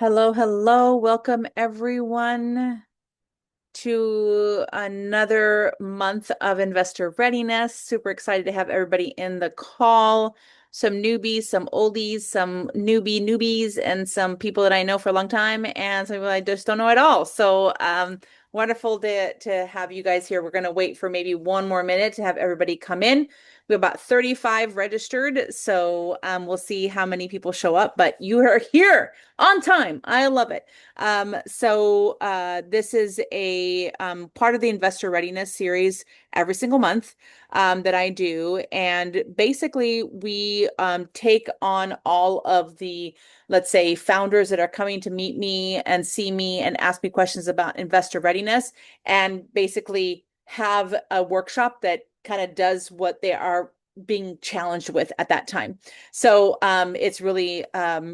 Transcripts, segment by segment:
Hello, hello. Welcome everyone to another month of investor readiness. Super excited to have everybody in the call. Some newbies, some oldies, some newbies, and some people that I know for a long time, and some people I just don't know at all. So, wonderful to have you guys here. We're going to wait for maybe one more minute to have everybody come in. We have about 35 registered, so we'll see how many people show up, but you are here on time. I love it. This is a part of the investor readiness series every single month that I do. And basically, we take on all of the, let's say, founders that are coming to meet me and see me and ask me questions about investor readiness, and basically have a workshop that kind of does what they are being challenged with at that time. So it's really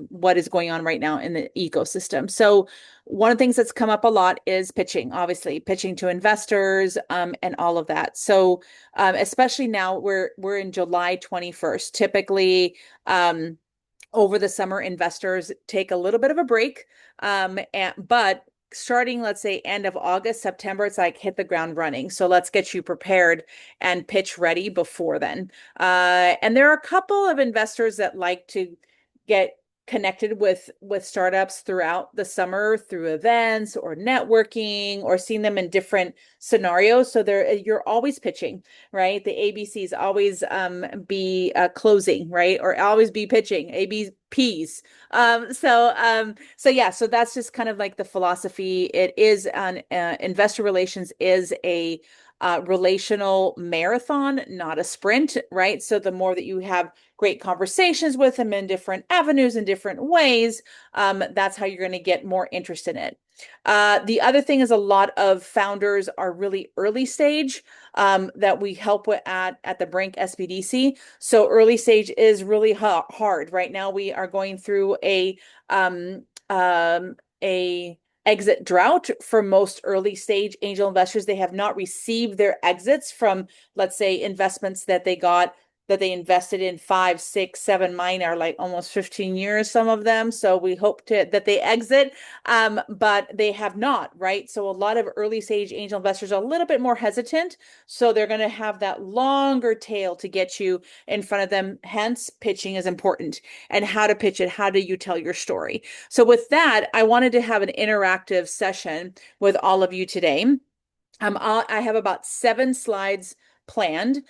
what is going on right now in the ecosystem. So one of the things that's come up a lot is pitching, obviously pitching to investors and all of that. So especially now we're in July 21st. Typically, over the summer, investors take a little bit of a break, but starting, let's say, end of August, September, it's like hit the ground running. So let's get you prepared and pitch ready before then. And there are a couple of investors that like to get connected with startups throughout the summer through events or networking or seeing them in different scenarios. So you're always pitching, right? The ABCs always be closing, right? Or always be pitching, ABPs. So that's just kind of like the philosophy. It is on investor relations is a relational marathon, not a sprint, right? So the more that you have great conversations with them in different avenues in different ways, that's how you're going to get more interest in it. The other thing is a lot of founders are really early stage that we help with at the Brink SBDC. So early stage is really hard. Right now we are going through a exit drought for most early stage angel investors. They have not received their exits from, let's say, investments that they invested in 5, 6, 7, mine are like almost 15 years, some of them. So we hope that they exit, but they have not, right? So a lot of early stage angel investors are a little bit more hesitant. So they're going to have that longer tail to get you in front of them. Hence, pitching is important, and how to pitch it. How do you tell your story? So with that, I wanted to have an interactive session with all of you today. I have about 7 slides planned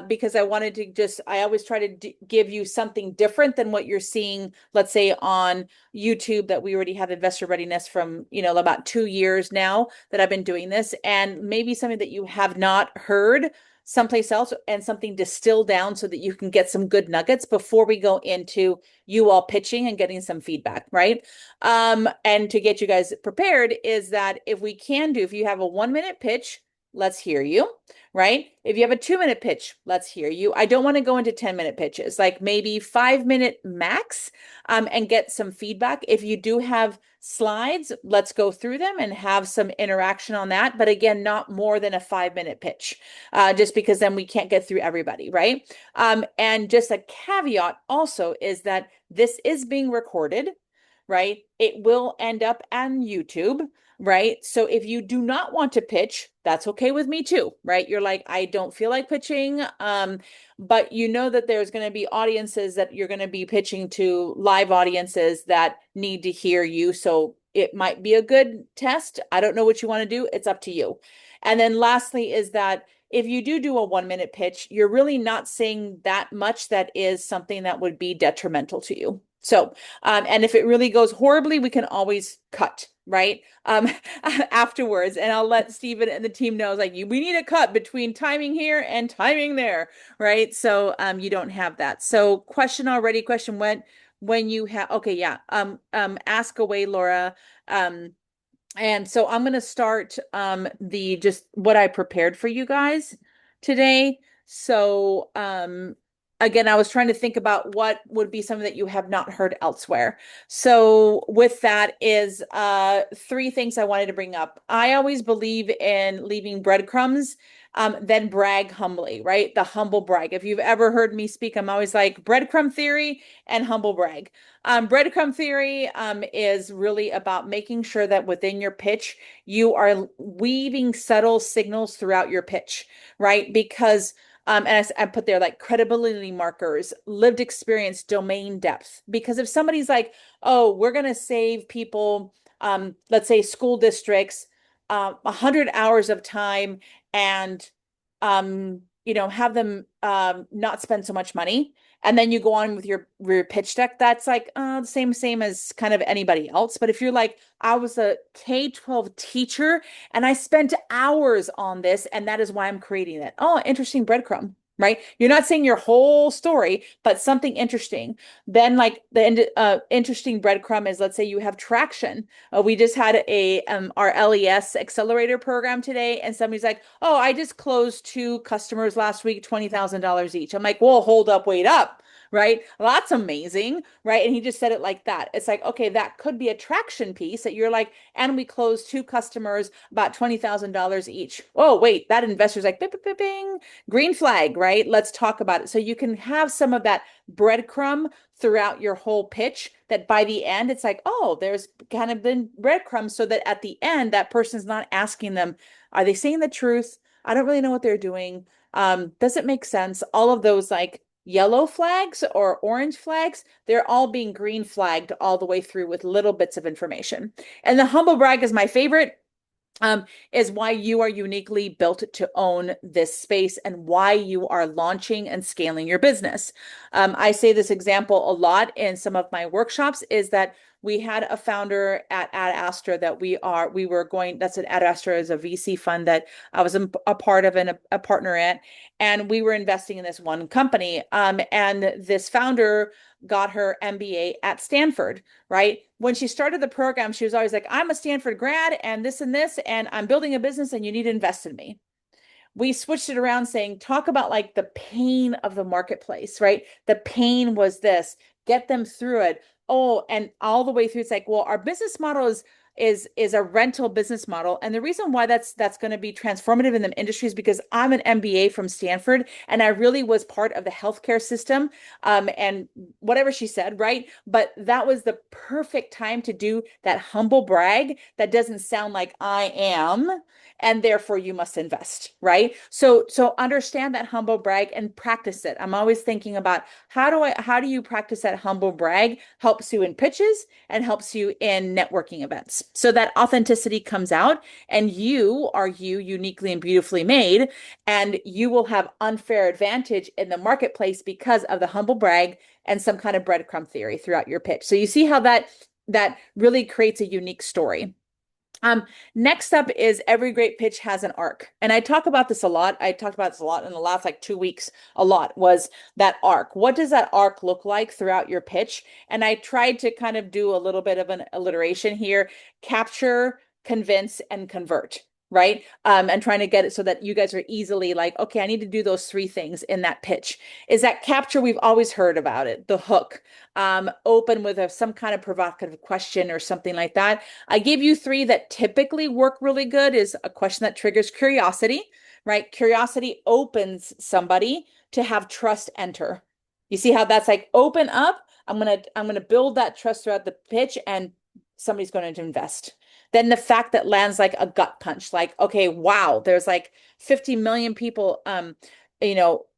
because I wanted to I always try to give you something different than what you're seeing, let's say on YouTube, that we already have investor readiness from, about 2 years now that I've been doing this, and maybe something that you have not heard someplace else, and something distilled down so that you can get some good nuggets before we go into you all pitching and getting some feedback, right? And to get you guys prepared is that if you have a 1 minute pitch, let's hear you, right? If you have a 2 minute pitch, let's hear you. I don't want to go into 10-minute pitches, like maybe 5 minute max, and get some feedback. If you do have slides, let's go through them and have some interaction on that. But again, not more than a 5 minute pitch, just because then we can't get through everybody, right? And just a caveat also is that this is being recorded, right? It will end up on YouTube, right? So if you do not want to pitch, that's okay with me too, right? You're like, I don't feel like pitching, but you know that there's going to be audiences that you're going to be pitching to, live audiences that need to hear you. So it might be a good test. I don't know what you want to do. It's up to you. And then lastly is that if you do a 1 minute pitch, you're really not saying that much that is something that would be detrimental to you. So, and if it really goes horribly, we can always cut, right? Afterwards. And I'll let Stephen and the team know, like, we need a cut between timing here and timing there, right? So, you don't have that. So question when you have, okay, yeah. Ask away, Laura. And so I'm going to start the just what I prepared for you guys today. So again, I was trying to think about what would be something that you have not heard elsewhere. So with that is 3 things I wanted to bring up. I always believe in leaving breadcrumbs Then brag humbly, right? The humble brag. If you've ever heard me speak, I'm always like breadcrumb theory and humble brag. Breadcrumb theory is really about making sure that within your pitch, you are weaving subtle signals throughout your pitch, right? Because and I put there like credibility markers, lived experience, domain depth. Because if somebody's like, oh, we're going to save people, let's say school districts, 100 hours of time and, have them not spend so much money. And then you go on with your pitch deck. That's like the same as kind of anybody else. But if you're like, I was a K-12 teacher and I spent hours on this, and that is why I'm creating it. Oh, interesting breadcrumb, right? You're not saying your whole story, but something interesting. Then, like the interesting breadcrumb is, let's say you have traction. We just had our LES accelerator program today, and somebody's like, "Oh, I just closed two customers last week, $20,000 each." I'm like, "Whoa, hold up, wait up." Right? Well, that's amazing, right? And he just said it like that. It's like, okay, that could be a traction piece that you're like, and we closed two customers about $20,000 each. Oh, wait, that investor's like, bing, bing, bing, green flag, right? Let's talk about it. So you can have some of that breadcrumb throughout your whole pitch that by the end, it's like, oh, there's kind of been breadcrumbs so that at the end, that person's not asking them, are they saying the truth? I don't really know what they're doing. Does it make sense? All of those like yellow flags or orange flags, they're all being green flagged all the way through with little bits of information. And the humble brag is my favorite, is why you are uniquely built to own this space and why you are launching and scaling your business. I say this example a lot in some of my workshops is that we had a founder at Ad Astra that we were going, that's an Ad Astra is a VC fund that I was a part of and a partner at, and we were investing in this one company. And this founder got her MBA at Stanford, right? When she started the program, she was always like, I'm a Stanford grad and this, and I'm building a business and you need to invest in me. We switched it around saying, talk about like the pain of the marketplace, right? The pain was this, get them through it. Oh, and all the way through, it's like, well, our business model is a rental business model. And the reason why that's going to be transformative in the industry is because I'm an MBA from Stanford and I really was part of the healthcare system. And whatever she said, right? But that was the perfect time to do that humble brag that doesn't sound like I am, and therefore you must invest, right? So understand that humble brag and practice it. I'm always thinking about how do you practice that humble brag helps you in pitches and helps you in networking events. So that authenticity comes out and you are you uniquely and beautifully made, and you will have unfair advantage in the marketplace because of the humble brag and some kind of breadcrumb theory throughout your pitch. So you see how that really creates a unique story. Next up is every great pitch has an arc. And I talk about this a lot. I talked about this a lot in the last like 2 weeks, a lot was that arc. What does that arc look like throughout your pitch? And I tried to kind of do a little bit of an alliteration here, capture, convince, and convert. Right. And trying to get it so that you guys are easily like, okay, I need to do those three things in that pitch. Is that capture? We've always heard about it, the hook, open with some kind of provocative question or something like that. I give you three that typically work really good is a question that triggers curiosity, right? Curiosity opens somebody to have trust enter. You see how that's like open up. I'm gonna build that trust throughout the pitch and somebody's going to invest. Then the fact that lands like a gut punch, like, okay, wow, there's like 50 million people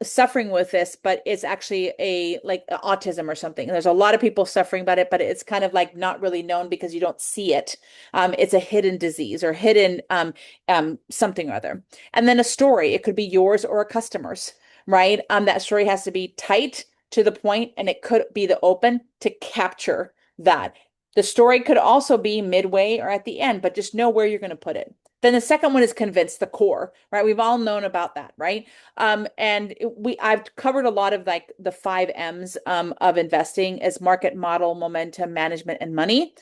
suffering with this, but it's actually a like autism or something. There's a lot of people suffering about it, but it's kind of like not really known because you don't see it. It's a hidden disease or hidden something or other. And then a story, it could be yours or a customer's, right? That story has to be tight to the point, and it could be the open to capture that. The story could also be midway or at the end, but just know where you're going to put it. Then the second one is convince, the core, right? We've all known about that, right? I've covered a lot of like the 5 M's of investing as market, model, momentum, management, and money.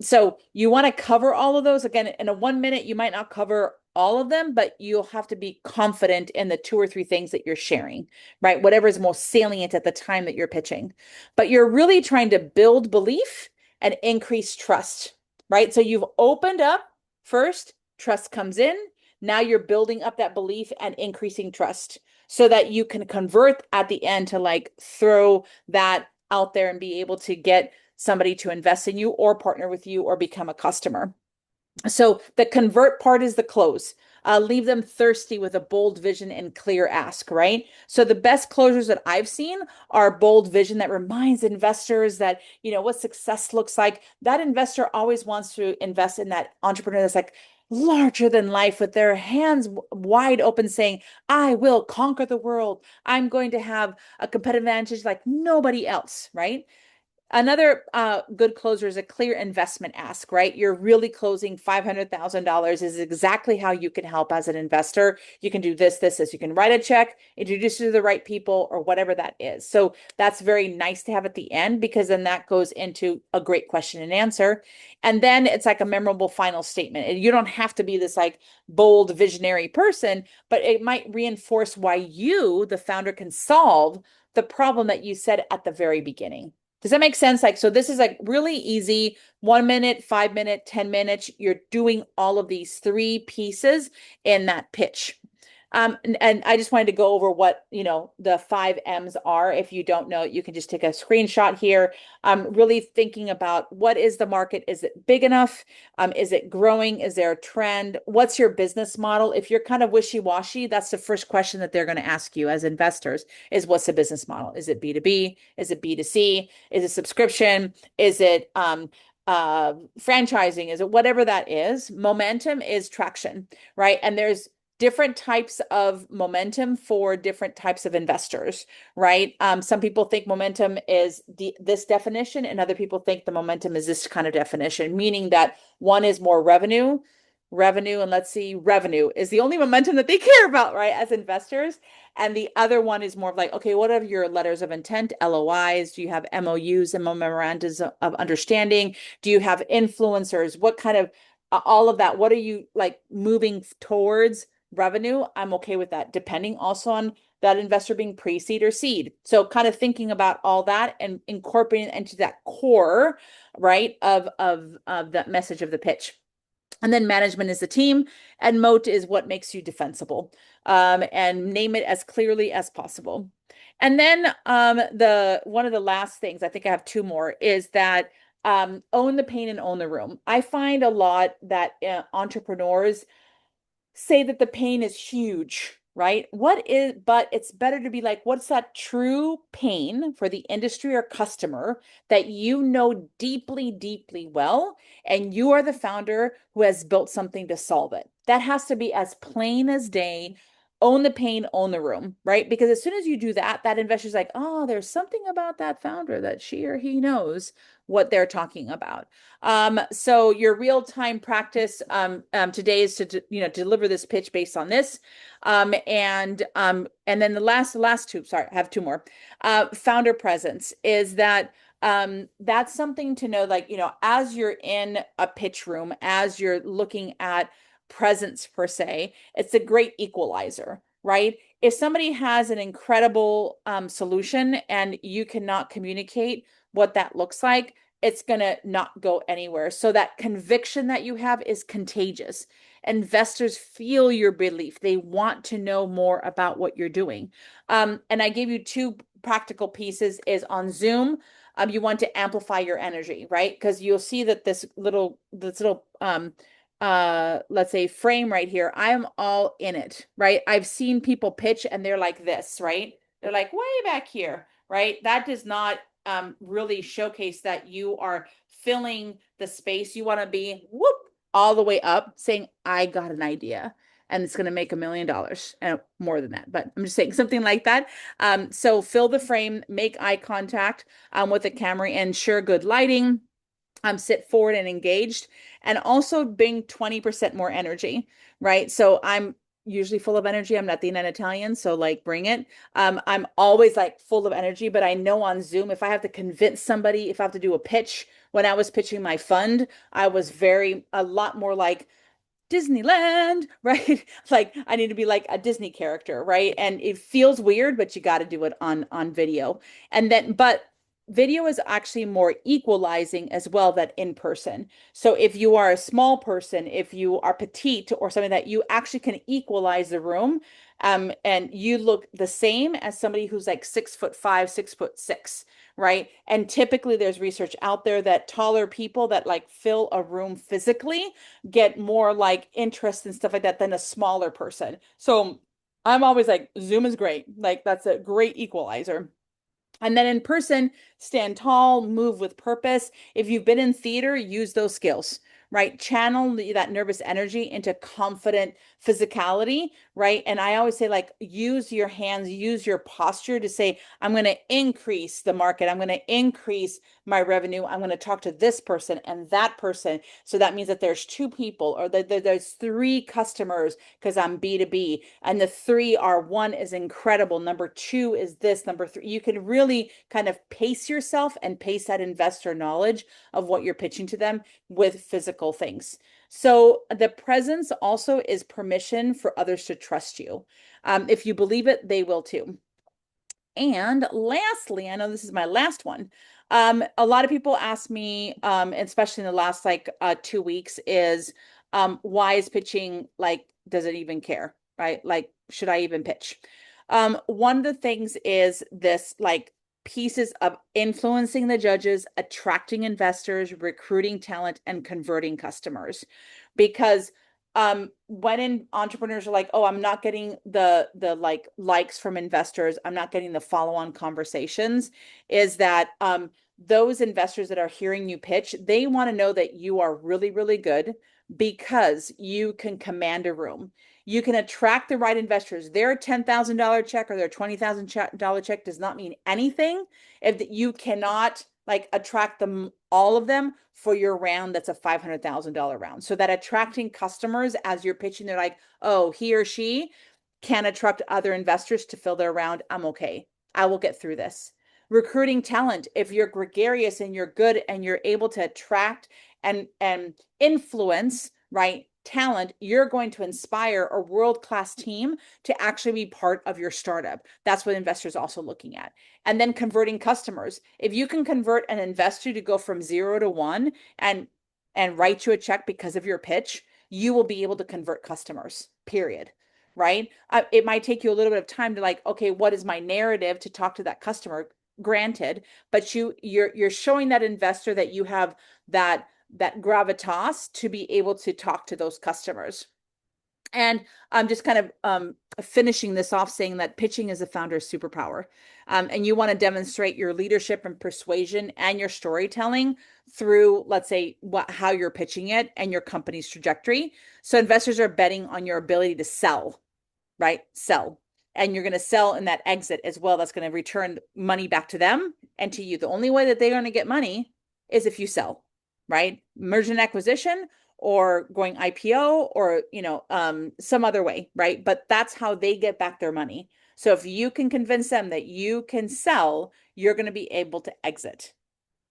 So you want to cover all of those. Again, in a 1 minute, you might not cover all of them, but you'll have to be confident in the two or three things that you're sharing, right? Whatever is most salient at the time that you're pitching. But you're really trying to build belief and increase trust, right? So you've opened up first, trust comes in. Now you're building up that belief and increasing trust so that you can convert at the end to like throw that out there and be able to get somebody to invest in you or partner with you or become a customer. So the convert part is the close. Leave them thirsty with a bold vision and clear ask, right? So the best closures that I've seen are bold vision that reminds investors that, what success looks like. That investor always wants to invest in that entrepreneur that's like larger than life with their hands wide open saying, I will conquer the world. I'm going to have a competitive advantage like nobody else, right? Another good closer is a clear investment ask, right? You're really closing $500,000 is exactly how you can help as an investor. You can do this. You can write a check, introduce it to the right people, or whatever that is. So that's very nice to have at the end because then that goes into a great question and answer. And then it's like a memorable final statement. And you don't have to be this like bold visionary person, but it might reinforce why you, the founder, can solve the problem that you said at the very beginning. Does that make sense? Like, so this is like really easy, 1 minute, 5 minute, 10 minutes. You're doing all of these three pieces in that pitch. And I just wanted to go over what, the 5 M's are. If you don't know, you can just take a screenshot here. Really thinking about what is the market? Is it big enough? Is it growing? Is there a trend? What's your business model? If you're kind of wishy-washy, that's the first question that they're going to ask you as investors is what's the business model? Is it B2B? Is it B2C? Is it subscription? Is it franchising? Is it whatever that is? Momentum is traction, right? And there's different types of momentum for different types of investors, right? Some people think momentum is this definition, and other people think the momentum is this kind of definition, meaning that one is more revenue, and let's see, revenue is the only momentum that they care about, right, as investors. And the other one is more of like, okay, what are your letters of intent, LOIs? Do you have MOUs and memorandums of understanding? Do you have influencers? What kind of all of that? What are you like moving towards? Revenue, I'm okay with that, depending also on that investor being pre-seed or seed. So kind of thinking about all that and incorporating it into that core, right, of that message of the pitch. And then management is the team, and moat is what makes you defensible. And name it as clearly as possible. And then the one of the last things, I think I have two more, is that own the pain and own the room. I find a lot that entrepreneurs say that the pain is huge, right? But it's better to be like, what's that true pain for the industry or customer that you know deeply, deeply well, and you are the founder who has built something to solve it. That has to be as plain as day. Own the pain, own the room, right? Because as soon as you do that, that investor's like, oh, there's something about that founder that she or he knows what they're talking about. So your real-time practice today is to deliver this pitch based on this. And then the last two, sorry, I have two more. Founder presence is that that's something to know, like, as you're in a pitch room, as you're looking at presence per se, it's a great equalizer, right? If somebody has an incredible solution and you cannot communicate what that looks like, it's going to not go anywhere. So that conviction that you have is contagious. Investors feel your belief. They want to know more about what you're doing. And I gave you two practical pieces is on Zoom. You want to amplify your energy, right? Because you'll see that this little let's say frame right here, I'm all in it, right? I've seen people pitch and they're like this, right? They're like way back here, right? That does not really showcase that you are filling the space. You want to be whoop all the way up saying, I got an idea and it's going to make $1 million and more than that. But I'm just saying something like that. So fill the frame, make eye contact with the camera, ensure good lighting, sit forward and engaged, and also bring 20% more energy, right? So I'm usually full of energy. I'm Latina and Italian, so like bring it. I'm always like full of energy, but I know on Zoom, if I have to convince somebody, if I have to do a pitch, when I was pitching my fund, I was a lot more like Disneyland, right? Like I need to be like a Disney character, right? And it feels weird, but you got to do it on video. And then, but video is actually more equalizing as well than in person. So if you are a small person, if you are petite or something that you actually can equalize the room, and you look the same as somebody who's like 6'5", 6'6", right? And typically there's research out there that taller people that like fill a room physically get more like interest and stuff like that than a smaller person. So I'm always like, Zoom is great. Like that's a great equalizer. And then in person, stand tall, move with purpose. If you've been in theater, use those skills, right? Channel that nervous energy into confident physicality, right? And I always say, like, use your hands, use your posture to say, I'm going to increase the market. I'm going to increase my revenue. I'm going to talk to this person and that person. So that means that there's two people or that there's three customers because I'm B2B. And the three are, one is incredible. Number two is this, number three. You can really kind of pace yourself and pace that investor knowledge of what you're pitching to them with physical things. So the presence also is permission for others to trust you. If you believe it, they will too. And lastly, I know this is my last one. A lot of people ask me, especially in the last like 2 weeks, is why is pitching like, does it even care? Right? Like, should I even pitch? One of the things is this like pieces of influencing the judges, attracting investors, recruiting talent, and converting customers. Because when entrepreneurs are like, oh, I'm not getting the like likes from investors, I'm not getting the follow-on conversations, is that those investors that are hearing you pitch, they want to know that you are really, really good because you can command a room. You can attract the right investors. Their $10,000 check or their $20,000 check does not mean anything if you cannot like attract them, all of them, for your round that's a $500,000 round. So that attracting customers as you're pitching, they're like, oh, he or she can attract other investors to fill their round. I'm okay. I will get through this. Recruiting talent. If you're gregarious and you're good and you're able to attract and influence, right, talent, you're going to inspire a world-class team to actually be part of your startup. That's what investors are also looking at. And then converting customers. If you can convert an investor to go from 0 to 1 and write you a check because of your pitch, you will be able to convert customers, period. Right? It might take you a little bit of time to like, okay, what is my narrative to talk to that customer? Granted, but you're showing that investor that you have that gravitas to be able to talk to those customers. And I'm just kind of finishing this off saying that pitching is a founder's superpower. And you want to demonstrate your leadership and persuasion and your storytelling through, let's say, how you're pitching it and your company's trajectory. So investors are betting on your ability to sell, right? Sell. And you're going to sell in that exit as well. That's going to return money back to them and to you. The only way that they're going to get money is if you sell, right? Merger and acquisition or going IPO or, some other way, right? But that's how they get back their money. So if you can convince them that you can sell, you're going to be able to exit.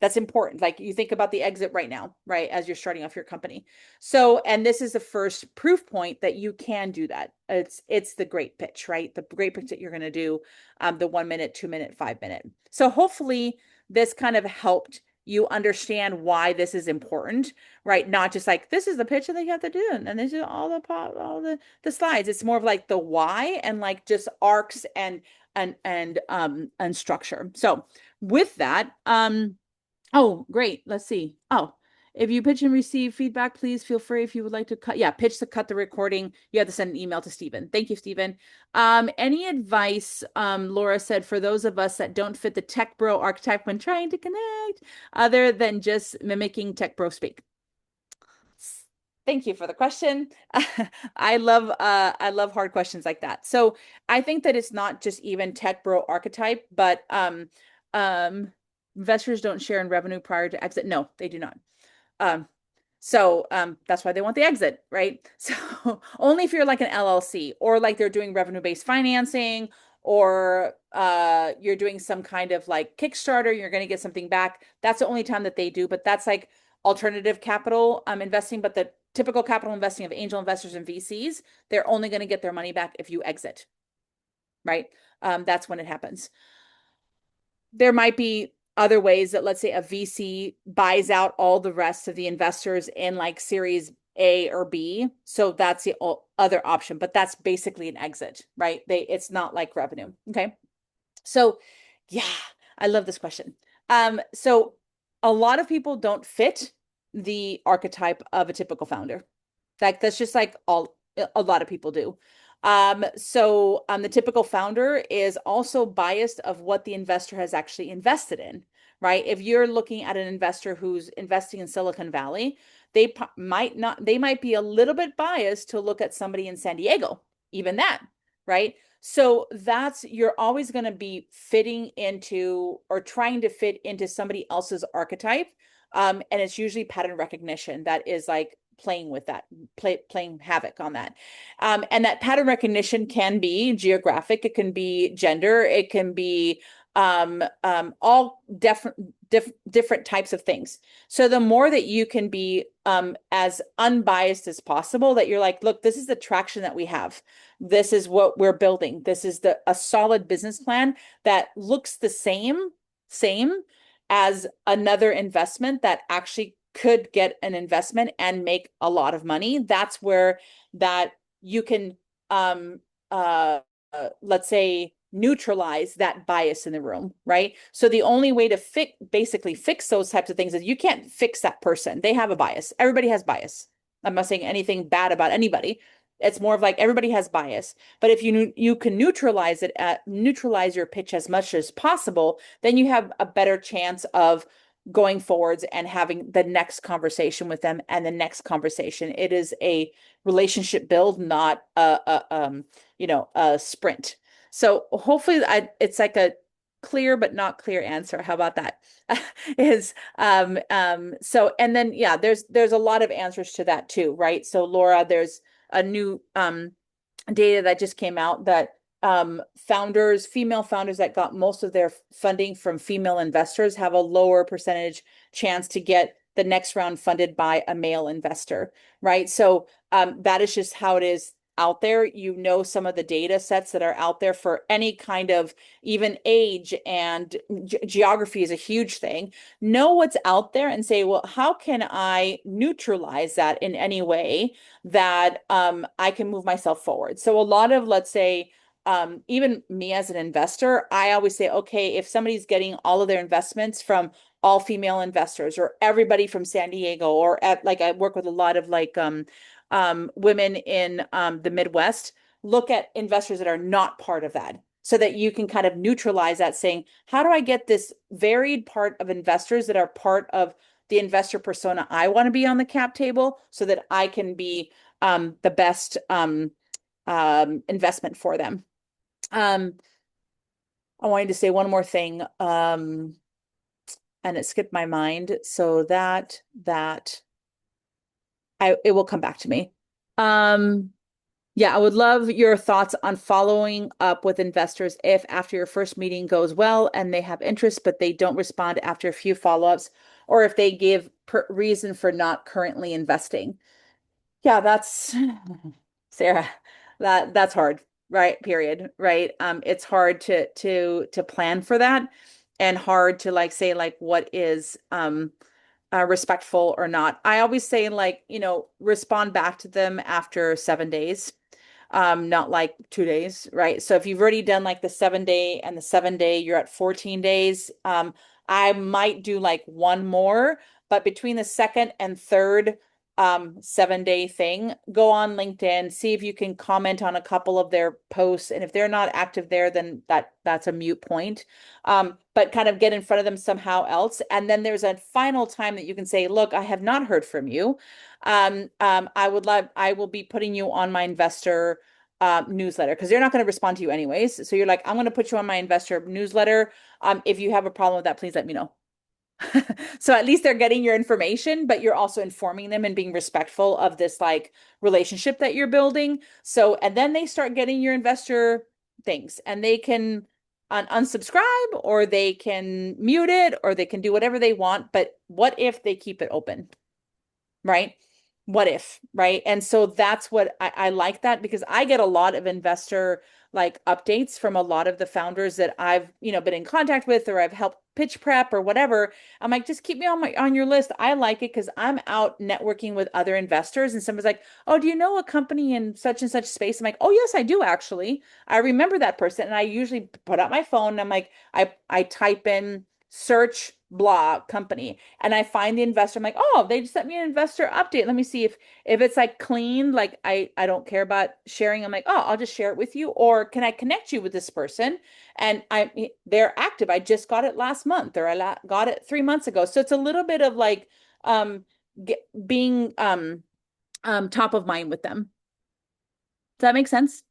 That's important. Like you think about the exit right now, right? As you're starting off your company. So, and this is the first proof point that you can do that. It's the great pitch, right? The great pitch that you're going to do, the 1 minute, 2 minute, 5 minute. So hopefully this kind of helped you understand why this is important, right? Not just like this is the pitch that you have to do, and this is all the slides. It's more of like the why and like just arcs and structure. So with that, oh, great. Let's see. Oh, if you pitch and receive feedback, please feel free if you would like to pitch to cut the recording. You have to send an email to Stephen. Thank you, Stephen. Any advice, Laura said, for those of us that don't fit the tech bro archetype when trying to connect, other than just mimicking tech bro speak? Thank you for the question. I love hard questions like that. So I think that it's not just even tech bro archetype, but um investors don't share in revenue prior to exit. No, they do not. Um, so that's why they want the exit, right? So only if you're like an LLC or like they're doing revenue-based financing or you're doing some kind of like Kickstarter, you're going to get something back. That's the only time that they do, but that's like alternative capital investing. But the typical capital investing of angel investors and VCs, they're only going to get their money back if you exit, right? That's when it happens. There might be other ways that, let's say, a VC buys out all the rest of the investors in like series A or B. So that's the other option, but that's basically an exit, right? It's not like revenue. Okay. So yeah, I love this question. So a lot of people don't fit the archetype of a typical founder. Like that's just like all a lot of people do. The typical founder is also biased of what the investor has actually invested in, right? If you're looking at an investor who's investing in Silicon Valley, they might be a little bit biased to look at somebody in San Diego, even that, right? So you're always going to be fitting into or trying to fit into somebody else's archetype. And it's usually pattern recognition that is like playing with that, playing havoc on that. And that pattern recognition can be geographic, it can be gender, it can be all different types of things. So the more that you can be as unbiased as possible, that you're like, look, this is the traction that we have. This is what we're building. This is a solid business plan that looks the same as another investment that actually could get an investment and make a lot of money. That's where that you can let's say neutralize that bias in the room, right? So the only way to basically fix those types of things is you can't fix that person. They have a bias. Everybody has bias. I'm not saying anything bad about anybody. It's more of like everybody has bias. But if you can neutralize your pitch as much as possible, then you have a better chance of going forwards and having the next conversation with them and the next conversation. It is a relationship build, not a sprint. So hopefully it's like a clear but not clear answer. How about that? Is so and then yeah, there's a lot of answers to that too, right? So Laura, there's a new data that just came out that female founders that got most of their funding from female investors have a lower percentage chance to get the next round funded by a male investor, right? So that is just how it is out there. Some of the data sets that are out there for any kind of even age and geography is a huge thing. Know what's out there and say, well, how can I neutralize that in any way that I can move myself forward? So a lot of, let's say, even me as an investor, I always say, okay, if somebody's getting all of their investments from all female investors or everybody from San Diego, or like I work with a lot of like women in the Midwest, look at investors that are not part of that so that you can kind of neutralize that, saying, how do I get this varied part of investors that are part of the investor persona I want to be on the cap table so that I can be the best investment for them. I wanted to say one more thing, and it skipped my mind, so that it will come back to me. Yeah, I would love your thoughts on following up with investors if after your first meeting goes well and they have interest, but they don't respond after a few follow-ups, or if they give reason for not currently investing. Yeah, that's Sarah. That's hard, right? Period. Right. It's hard to plan for that and hard to like say like what is respectful or not. I always say like, respond back to them after 7 days, not like 2 days, right? So if you've already done like the 7 day and the 7 day, you're at 14 days. I might do like one more, but between the second and third 7 day thing, go on LinkedIn, see if you can comment on a couple of their posts. And if they're not active there, then that's a mute point. But kind of get in front of them somehow else. And then there's a final time that you can say, look, I have not heard from you. I will be putting you on my investor newsletter because they're not going to respond to you anyways. So you're like, I'm going to put you on my investor newsletter. If you have a problem with that, please let me know. So at least they're getting your information, but you're also informing them and being respectful of this like relationship that you're building. So, and then they start getting your investor things and they can unsubscribe or they can mute it or they can do whatever they want. But what if they keep it open? Right? What if, right? And so that's what I like that because I get a lot of investor like updates from a lot of the founders that I've, been in contact with, or I've helped pitch prep or whatever. I'm like, just keep me on your list. I like it because I'm out networking with other investors, and someone's like, "Oh, do you know a company in such and such space?" I'm like, "Oh, yes, I do actually. I remember that person." And I usually put out my phone and I'm like, I type in search blah company and I find the investor. I'm like, "Oh, they just sent me an investor update. Let me see if it's like clean, like I don't care about sharing." I'm like, "Oh, I'll just share it with you, or can I connect you with this person?" And they're active. I just got it last month, or got it 3 months ago. So it's a little bit of like um being top of mind with them. Does that make sense?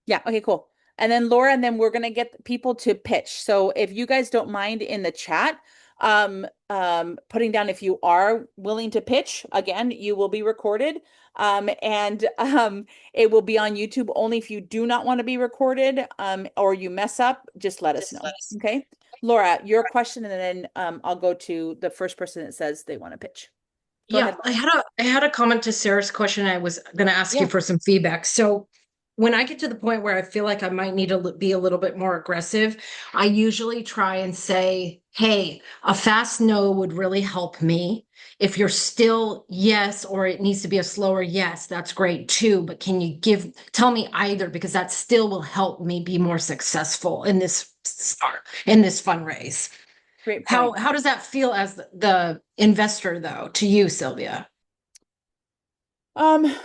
Yeah. Okay, cool. And then Laura, and then we're gonna get people to pitch. So if you guys don't mind in the chat, putting down if you are willing to pitch, again, you will be recorded. And it will be on YouTube only if you do not want to be recorded, or you mess up, just let us know. Okay. Laura, your question, and then I'll go to the first person that says they want to pitch. Go Yeah, ahead, I Laura. had a comment to Sarah's question. I was going to ask you Yeah. for some feedback. So when I get to the point where I feel like I might need to be a little bit more aggressive, I usually try and say, "Hey, a fast no would really help me. If you're still yes, or it needs to be a slower yes, that's great too. But can you tell me either, because that still will help me be more successful in this start, in this fundraise." Great How point. how does that feel as the investor though to you, Sylvia? Um,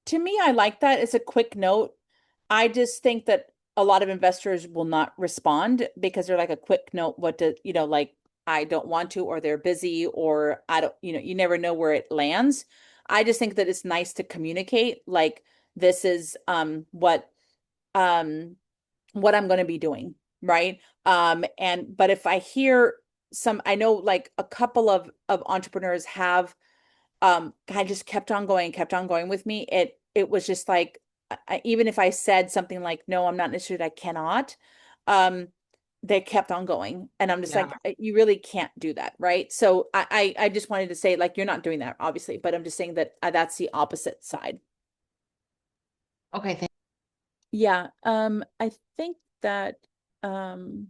to me, I like that. It's a quick note. I just think that a lot of investors will not respond because they're like a quick note, what to, like I don't want to, or they're busy, or I don't, you never know where it lands. I just think that it's nice to communicate like this is um what I'm going to be doing, right? And but if I hear I know like a couple of entrepreneurs have kind of just kept on going with me. It was just like even if I said something like, "No, I'm not interested, I cannot," um, they kept on going, and I'm just Yeah. like, "You really can't do that, right?" So I just wanted to say like you're not doing that, obviously, but I'm just saying that that's the opposite side. Okay. Yeah, I think that um,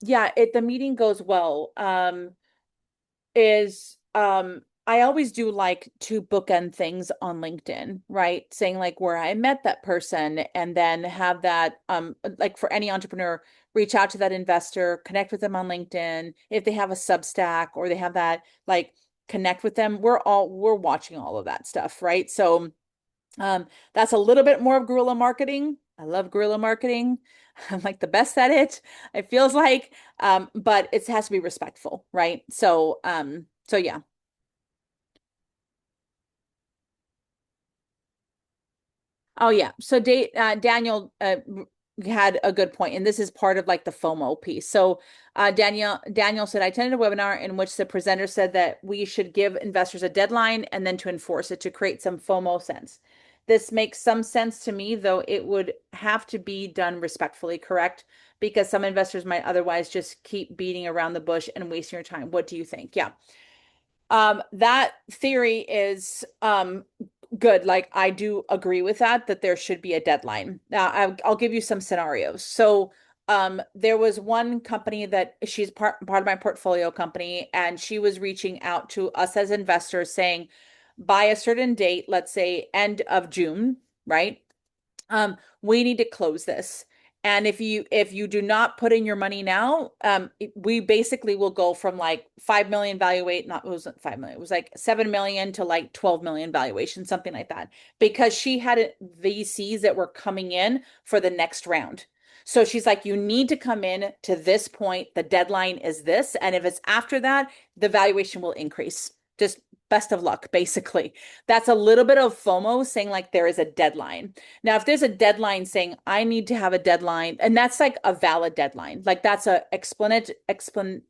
yeah, the meeting goes well. Is I always do like to bookend things on LinkedIn, right? Saying like where I met that person, and then have that like for any entrepreneur, reach out to that investor, connect with them on LinkedIn. If they have a Substack or they have that, like connect with them. We're watching all of that stuff, right? So that's a little bit more of guerrilla marketing. I love guerrilla marketing. I'm like the best at it. It feels like, but it has to be respectful, right? So yeah. Oh yeah. So Daniel had a good point, and this is part of like the FOMO piece. So Daniel said, I attended a webinar in which the presenter said that we should give investors a deadline and then to enforce it to create some FOMO sense. This makes some sense to me, though it would have to be done respectfully, correct? Because some investors might otherwise just keep beating around the bush and wasting your time. What do you think? Yeah. That theory is good. Like I do agree with that there should be a deadline. Now I'll give you some scenarios. So there was one company that she's part of my portfolio company, and she was reaching out to us as investors saying by a certain date, let's say end of June, right? We need to close this. And if you do not put in your money now, we basically will go from like 5 million valuate, not it wasn't 5 million, it was like 7 million to like 12 million valuation, something like that, because she had VCs that were coming in for the next round. So she's like, you need to come in to this point. The deadline is this. And if it's after that, the valuation will increase. Just best of luck, basically. That's a little bit of FOMO saying like there is a deadline. Now, if there's a deadline saying I need to have a deadline, and that's like a valid deadline, like that's a explanation,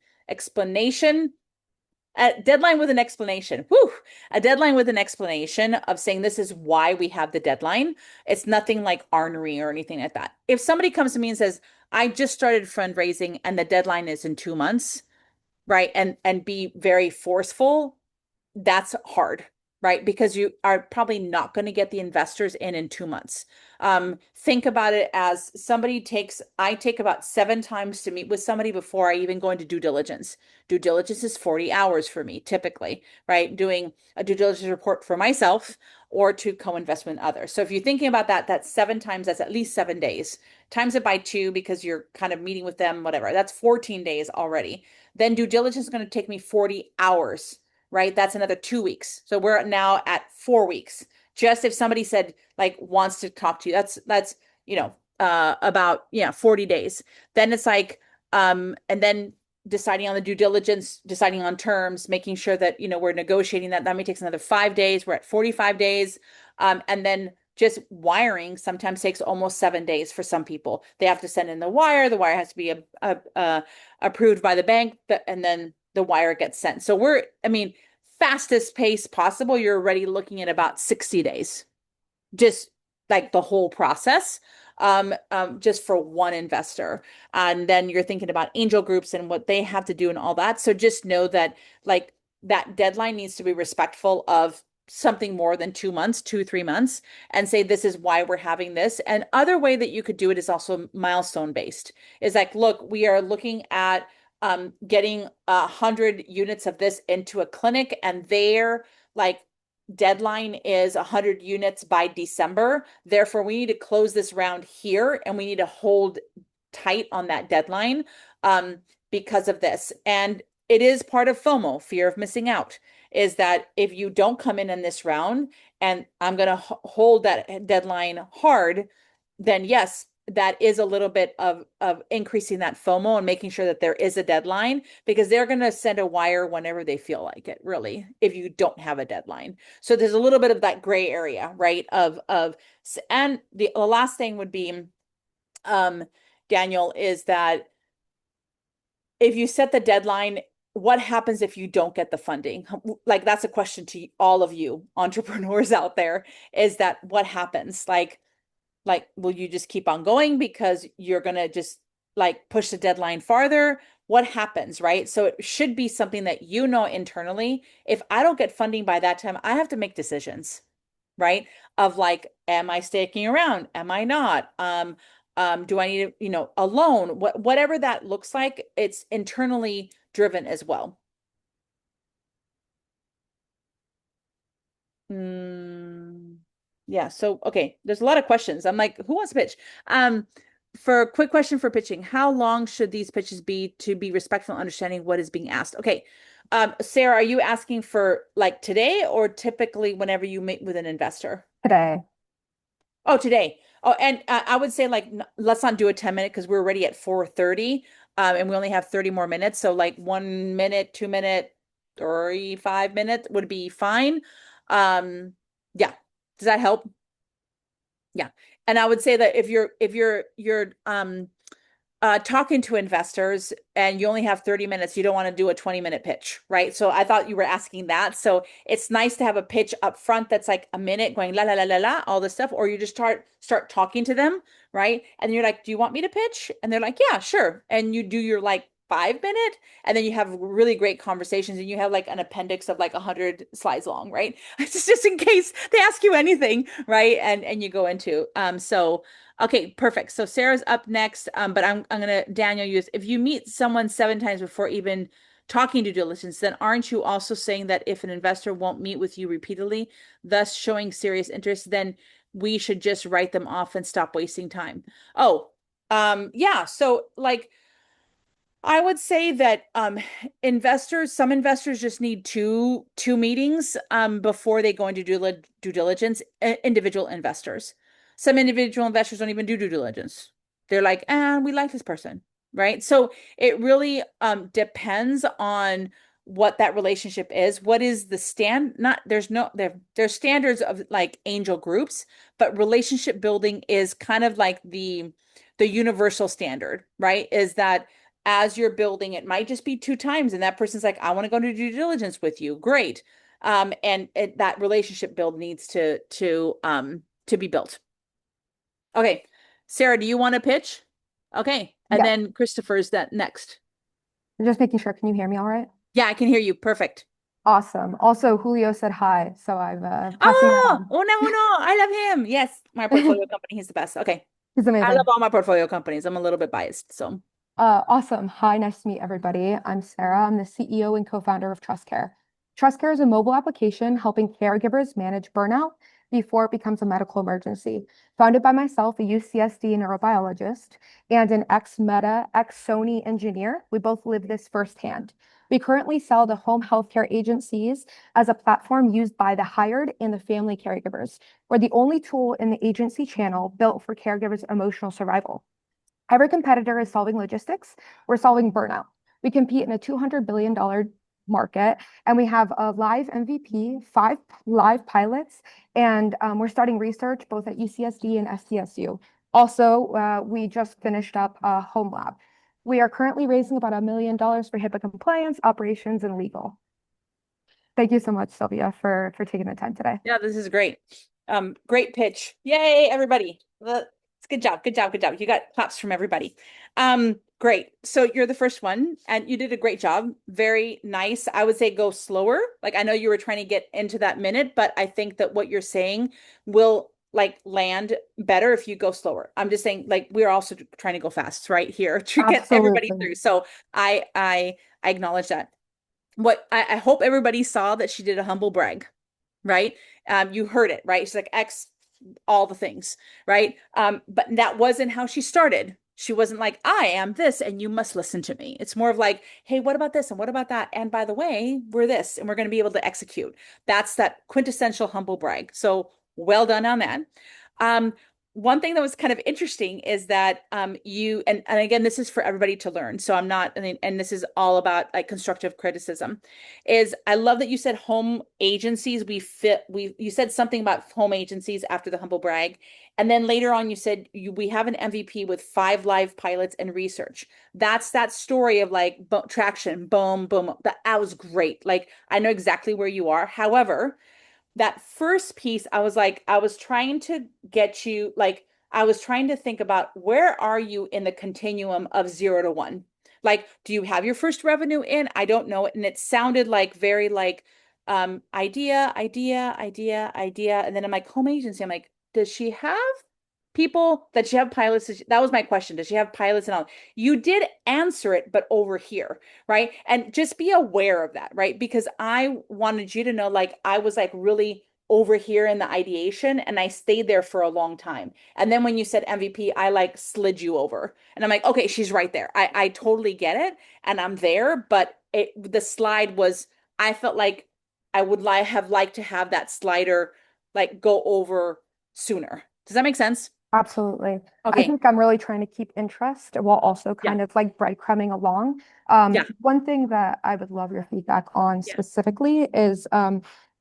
a deadline with an explanation. Whew, a deadline with an explanation of saying this is why we have the deadline. It's nothing like ornery or anything like that. If somebody comes to me and says, I just started fundraising and the deadline is in 2 months, right? And be very forceful, that's hard. right? Because you are probably not going to get the investors in 2 months. Think about it as I take about 7 times to meet with somebody before I even go into due diligence. Due diligence is 40 hours for me, typically, right? Doing a due diligence report for myself or to co-investment others. So if you're thinking about that, that's 7 times, that's at least 7 days. Times it by two because you're kind of meeting with them, whatever. That's 14 days already. Then due diligence is going to take me 40 hours, right? That's another 2 weeks. So we're now at 4 weeks. Just if somebody said like wants to talk to you, that's about 40 days. Then it's like and then deciding on the due diligence, deciding on terms, making sure that we're negotiating that. That may take another 5 days. We're at 45 days. And then just wiring sometimes takes almost 7 days for some people. They have to send in the wire. The wire has to be approved by the bank, and then the wire gets sent. So I mean, fastest pace possible, you're already looking at about 60 days, just like the whole process, just for one investor. And then you're thinking about angel groups and what they have to do and all that. So just know that like that deadline needs to be respectful of something more than 2 months, 3 months, and say, this is why we're having this. And other way that you could do it is also milestone based. Is like, look, we are looking at getting 100 units of this into a clinic, and their like deadline is 100 units by December. Therefore, we need to close this round here, and we need to hold tight on that deadline because of this. And it is part of FOMO, fear of missing out, is that if you don't come in this round, and I'm going to hold that deadline hard, then yes, that is a little bit of increasing that FOMO and making sure that there is a deadline, because they're going to send a wire whenever they feel like it, really, if you don't have a deadline. So there's a little bit of that gray area, right? And the last thing would be, Daniel, is that if you set the deadline, what happens if you don't get the funding? Like, that's a question to all of you entrepreneurs out there, is that what happens? Like, will you just keep on going because you're going to just like push the deadline farther? What happens, right? So it should be something that internally, if I don't get funding by that time, I have to make decisions, right? Of like, am I sticking around? Am I not? Do I need, a loan? Whatever that looks like, it's internally driven as well. Mm, yeah. So, okay, there's a lot of questions. I'm like, who wants to pitch? Um, for a quick question for pitching, how long should these pitches be to be respectful and understanding what is being asked? Okay. Sarah, are you asking for like today or typically whenever you meet with an investor? Today. Oh, today. Oh, and I would say like let's not do a 10 minute because we're already at 4:30, and we only have 30 more minutes. So like 1 minute, 2 minute, 35 minutes would be fine. Yeah. Does that help? Yeah. And I would say that if you're talking to investors and you only have 30 minutes, you don't want to do a 20-minute pitch, right? So I thought you were asking that. So it's nice to have a pitch up front that's like a minute going la la la la la, all this stuff, or you just start talking to them, right? And you're like, "Do you want me to pitch?" And they're like, "Yeah, sure." And you do your like 5 minute, and then you have really great conversations, and you have like an appendix of like 100 slides long, right? It's just in case they ask you anything, right? And you go into so okay, perfect. So Sarah's up next, but I'm gonna Daniel use, if you meet someone 7 times before even talking due diligence, then aren't you also saying that if an investor won't meet with you repeatedly, thus showing serious interest, then we should just write them off and stop wasting time? Oh, yeah. So like I would say that some investors just need two meetings before they go into due diligence. Individual investors. Some individual investors don't even do due diligence. They're like, we like this person, right? So it really depends on what that relationship is. What is the not there's standards of like angel groups, but relationship building is kind of like the universal standard, right? Is that as you're building, it might just be 2 times, and that person's like, I want to go to due diligence with you. Great. And that relationship build needs to be built. Okay. Sarah, do you want to pitch? Okay. And Yeah. then Christopher's that next. Just making sure. Can you hear me all right? Yeah, I can hear you. Perfect. Awesome. Also, Julio said hi, so I'm passing that Oh, on. no, I love him. Yes, my portfolio company, he's the best. Okay. He's I love amazing. all my portfolio companies. I'm a little bit biased, so. Awesome. Hi, nice to meet everybody. I'm Sarah. I'm the CEO and co-founder of Trust Care. Trust Care is a mobile application helping caregivers manage burnout before it becomes a medical emergency. Founded by myself, a UCSD neurobiologist, and an ex-Meta, ex-Sony engineer, we both live this firsthand. We currently sell to home healthcare agencies as a platform used by the hired and the family caregivers. We're the only tool in the agency channel built for caregivers' emotional survival. Every competitor is solving logistics. We're solving burnout. We compete in a $200 billion market, and we have a live MVP, 5 live pilots, and we're starting research both at UCSD and SDSU. Also, we just finished up a home lab. We are currently raising about $1 million for HIPAA compliance, operations, and legal. Thank you so much, Sylvia, for taking the time today. Yeah, this is great. Great pitch. Yay, everybody. It's good job. Good job. Good job. You got claps from everybody. Great. So you're the first one and you did a great job. Very nice. I would say go slower. Like I know you were trying to get into that minute, but I think that what you're saying will like land better if you go slower. I'm just saying like we're also trying to go fast right here to get everybody Absolutely. through. So I acknowledge that. What I hope everybody saw that she did a humble brag, right? You heard it, right? She's like X all the things, right? But that wasn't how she started. She wasn't like, I am this and you must listen to me. It's more of like, hey, what about this and what about that? And by the way, we're this and we're going to be able to execute. That's that quintessential humble brag. So well done on that. Um, One thing that was kind of interesting is that you and again this is for everybody to learn. So I'm not and this is all about like constructive criticism is I love that you said home agencies. We you said something about home agencies after the humble brag. And then later on you said we have an MVP with 5 live pilots and research. That's that story of like traction, boom, boom. That was great. Like I know exactly where you are. However, that first piece, I was like, I was trying to get you, like, I was trying to think about where are you in the continuum of 0 to 1? Like, do you have your first revenue in? I don't know. And it sounded like very like idea. And then I'm like, home agency. I'm like, does she have people that she have pilots? That was my question. Does she have pilots and all? You did answer it, but over here, right? And just be aware of that, right? Because I wanted you to know, like, I was like really over here in the ideation and I stayed there for a long time. And then when you said MVP, I like slid you over. And I'm like, okay, she's right there. I totally get it and I'm there, but the slide was I felt like I would have liked to have that slider like go over sooner. Does that make sense? Absolutely. I Okay. think I'm really trying to keep interest while also Yeah. kind of like breadcrumbing along. Yeah. One thing that I would love your feedback on Yeah. specifically is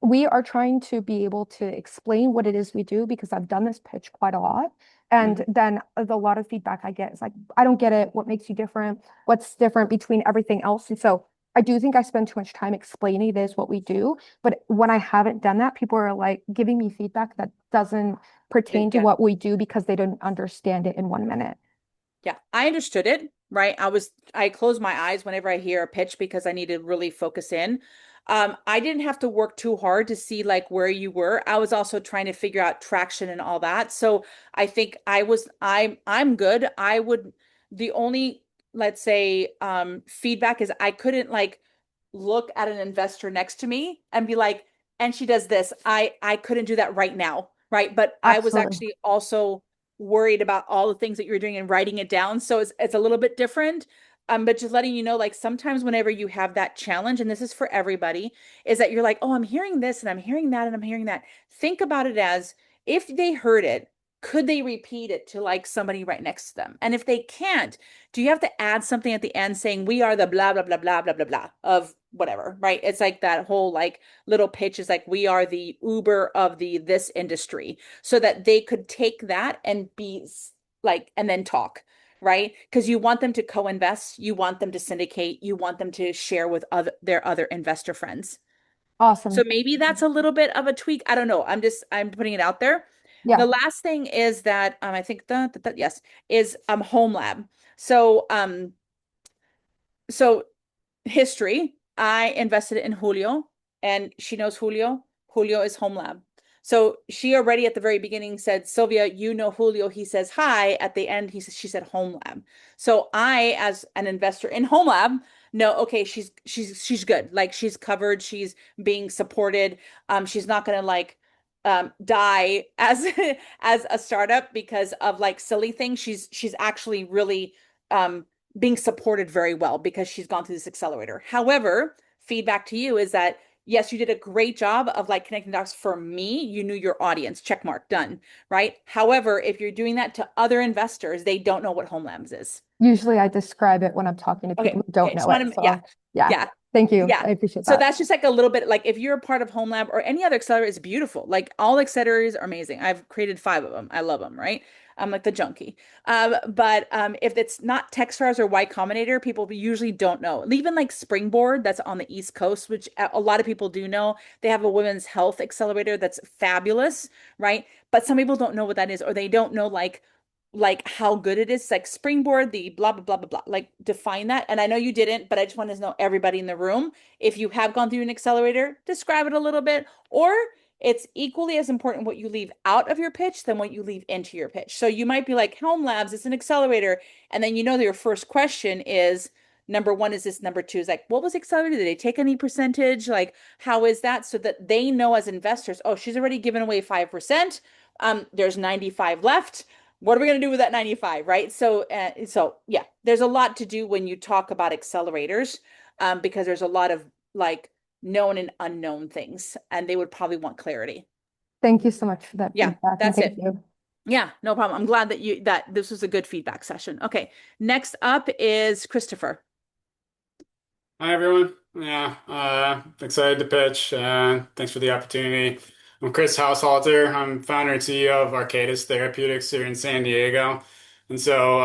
we are trying to be able to explain what it is we do because I've done this pitch quite a lot. And Mhm. then a lot of feedback I get is like, I don't get it. What makes you different? What's different between everything else? And so I do think I spend too much time explaining this, what we do. But when I haven't done that, people are like giving me feedback that doesn't pertain to Yeah. what we do because they don't understand it in 1 minute. Yeah, I understood it, right? I close my eyes whenever I hear a pitch because I need to really focus in. I didn't have to work too hard to see like where you were. I was also trying to figure out traction and all that. So I think I'm good. I would the only let's say feedback is I couldn't like look at an investor next to me and be like, and she does this. I couldn't do that right now, right? But I was Absolutely. actually also worried about all the things that you're doing and writing it down. So it's a little bit different. But just letting you know, like sometimes whenever you have that challenge, and this is for everybody, is that you're like, oh, I'm hearing this and I'm hearing that and I'm hearing that. Think about it as if they heard it, could they repeat it to like somebody right next to them? And if they can't, do you have to add something at the end saying we are the blah blah blah blah blah blah blah of whatever, right? It's like that whole like little pitch is like we are the Uber of the this industry so that they could take that and be like and then talk, right? Because you want them to co-invest, you want them to syndicate, you want them to share with their other investor friends. So Awesome. maybe that's a little bit of a tweak. I don't know. I'm putting it out there. Yeah, The last thing is that I think that yes is home lab. So so history. I invested in Julio. and she knows Julio. Julio is home lab. So she already at the very beginning said, Sylvia, you know Julio. He says hi. At the end, she said home lab. So I, as an investor in home lab, know, okay, she's good. Like she's covered, she's being supported. She's not gonna like die as as a startup because of like silly things. She's actually really being supported very well because she's gone through this accelerator. However, feedback to you is that yes, you did a great job of like connecting dots for me. You knew your audience, check mark, done, right? However, if you're doing that to other investors, they don't know what home labs is. Usually I describe it when I'm talking to people Okay, who don't okay, just know it. want to, yeah, So yeah, yeah, thank you. yeah. I appreciate So that. that's just like a little bit like if you're a part of Home Lab or any other accelerator, it's beautiful. Like all accelerators are amazing. I've created 5 of them. I love them, right? I'm like the junkie. But if it's not Techstars or Y Combinator, people usually don't know. Even like Springboard, that's on the East Coast, which a lot of people do know. They have a women's health accelerator that's fabulous, right? But some people don't know what that is, or they don't know like how good it is, like Springboard, the blah blah blah blah blah, like define that. And I know you didn't, but I just want to know everybody in the room, if you have gone through an accelerator, describe it a little bit, or it's equally as important what you leave out of your pitch than what you leave into your pitch. So you might be like, Home Labs, it's an accelerator, and then you know that your first question is number one is this, number two is like, what was the accelerator? Did they take any percentage? Like, how is that? So that they know as investors, oh, she's already given away 5%. There's 95 left. What are we going to do with that 95, right? So yeah, there's a lot to do when you talk about accelerators, because there's a lot of like known and unknown things, and they would probably want clarity. Thank you so much for that Yeah, feedback and that's thank it. you. Yeah, no problem. I'm glad that this was a good feedback session. Okay, next up is Christopher. Hi everyone. Yeah, excited to pitch. Thanks for the opportunity. I'm Chris Haushalter. I'm founder and CEO of Arcadis Therapeutics here in San Diego. And so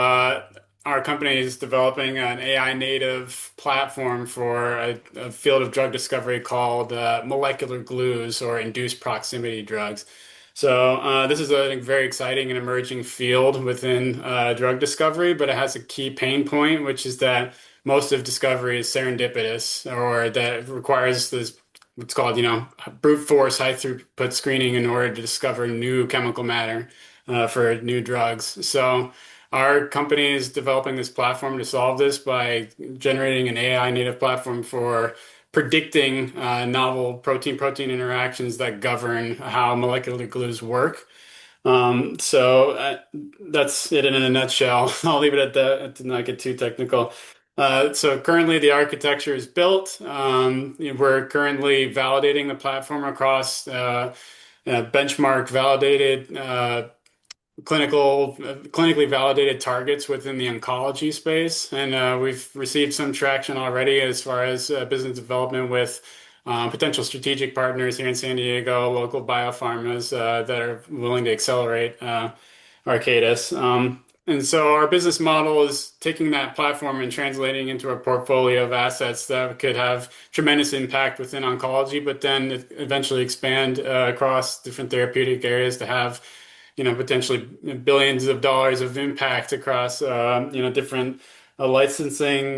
our company is developing an AI native platform for a field of drug discovery called molecular glues or induced proximity drugs. So this is a very exciting and emerging field within drug discovery, but it has a key pain point, which is that most of discovery is serendipitous, or that requires this what's called, brute force high throughput screening in order to discover new chemical matter for new drugs. So our company is developing this platform to solve this by generating an AI native platform for predicting novel protein-protein interactions that govern how molecular glues work. So that's it in a nutshell. I'll leave it at that to not get too technical. So currently the architecture is built. We're currently validating the platform across benchmark validated clinically validated targets within the oncology space, and we've received some traction already as far as business development with potential strategic partners here in San Diego, local biopharmas that are willing to accelerate Arcadis. And so our business model is taking that platform and translating into a portfolio of assets that could have tremendous impact within oncology, but then eventually expand across different therapeutic areas to have potentially billions of dollars of impact across, different licensing,